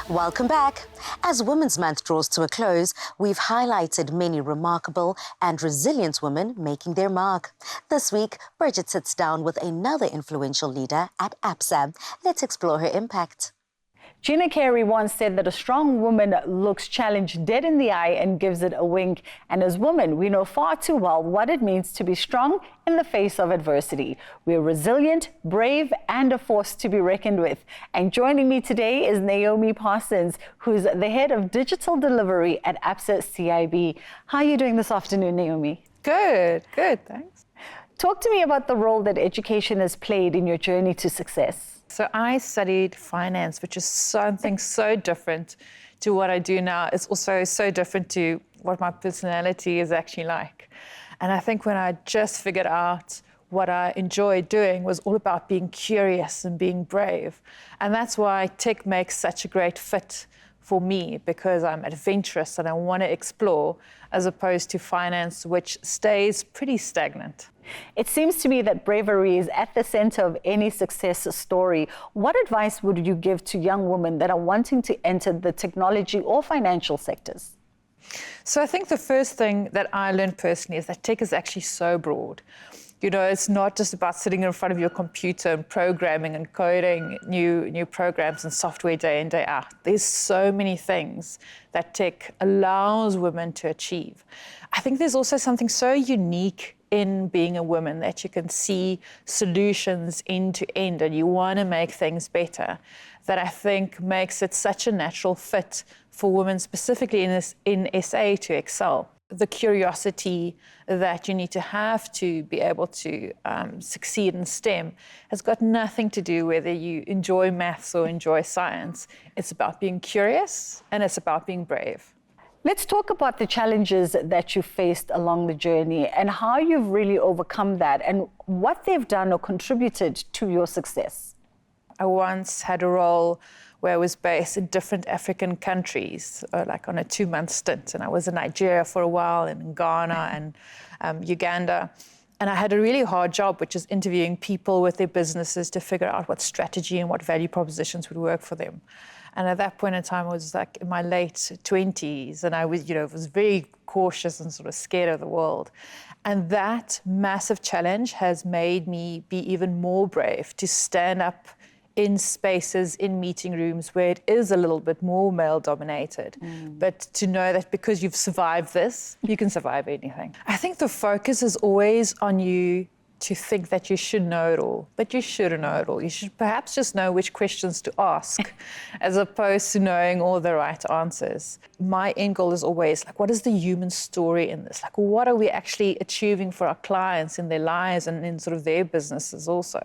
Welcome back. As Women's Month draws to a close, we've highlighted many remarkable and resilient women making their mark. This week, Bridget sits down with another influential leader at ABSA. Let's explore her impact. Gina Carey once said that a strong woman looks challenge dead in the eye and gives it a wink. And as women, we know far too well what it means to be strong in the face of adversity. We're resilient, brave, and a force to be reckoned with. And joining me today is Naomi Parsons, who's the head of digital delivery at ABSA CIB. How are you doing this afternoon, Naomi? Good, thanks. Talk to me about the role that education has played in your journey to success. So I studied finance, which is something so different to what I do now. It's also so different to what my personality is actually like. And I think when I just figured out what I enjoyed doing was all about being curious and being brave. And that's why tech makes such a great fit for me, because I'm adventurous and I want to explore, as opposed to finance, which stays pretty stagnant. It seems to me that bravery is at the center of any success story. What advice would you give to young women that are wanting to enter the technology or financial sectors? So I think the first thing that I learned personally is that tech is actually so broad. You know, it's not just about sitting in front of your computer and programming and coding new programs and software day in, day out. There's so many things that tech allows women to achieve. I think there's also something so unique in being a woman that you can see solutions end to end and you want to make things better, that I think makes it such a natural fit for women, specifically in SA, to excel. The curiosity that you need to have to be able to succeed in STEM has got nothing to do whether you enjoy maths or enjoy science. It's about being curious and it's about being brave. Let's talk about the challenges that you faced along the journey and how you've really overcome that and what they've done or contributed to your success. I once had a role where I was based in different African countries, like on a 2-month stint. And I was in Nigeria for a while, and in Ghana and Uganda. And I had a really hard job, which is interviewing people with their businesses to figure out what strategy and what value propositions would work for them. And at that point in time, I was like in my late 20s, and I was, was very cautious and sort of scared of the world. And that massive challenge has made me be even more brave to stand up in spaces, in meeting rooms where it is a little bit more male-dominated. But to know that because you've survived this, you can survive anything. I think the focus is always on you to think that you should know it all, but you shouldn't know it all. You should perhaps just know which questions to ask as opposed to knowing all the right answers. My end goal is always, like, what is the human story in this? Like, what are we actually achieving for our clients in their lives and in sort of their businesses also?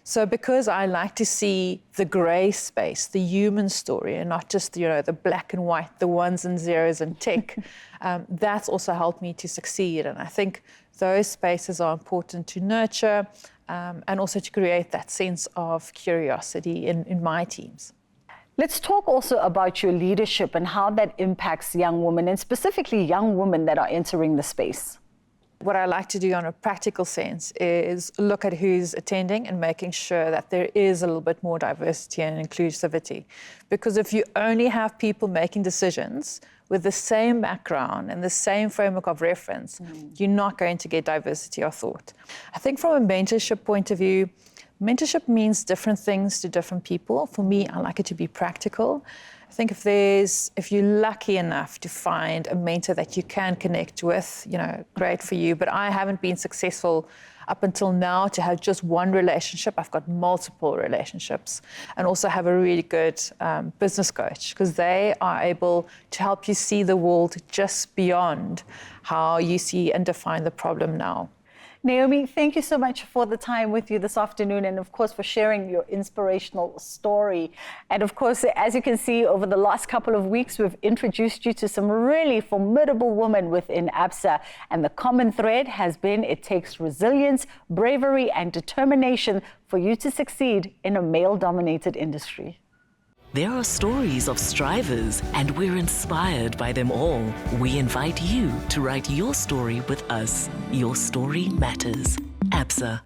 So because I like to see the grey space, the human story, and not just, the black and white, the ones and zeros and tech, that's also helped me to succeed. And I think those spaces are important to nurture and also to create that sense of curiosity in my teams. Let's talk also about your leadership and how that impacts young women, and specifically young women that are entering the space. What I like to do on a practical sense is look at who's attending and making sure that there is a little bit more diversity and inclusivity. Because if you only have people making decisions with the same background and the same framework of reference, you're not going to get diversity of thought. I think from a mentorship point of view, mentorship means different things to different people. For me, I like it to be practical. I think if you're lucky enough to find a mentor that you can connect with, great for you. But I haven't been successful up until now to have just one relationship. I've got multiple relationships, and also have a really good business coach, because they are able to help you see the world just beyond how you see and define the problem now. Naomi, thank you so much for the time with you this afternoon, and of course for sharing your inspirational story. And of course, as you can see, over the last couple of weeks, we've introduced you to some really formidable women within ABSA. And the common thread has been it takes resilience, bravery, and determination for you to succeed in a male-dominated industry. There are stories of strivers, and we're inspired by them all. We invite you to write your story with us. Your story matters. ABSA.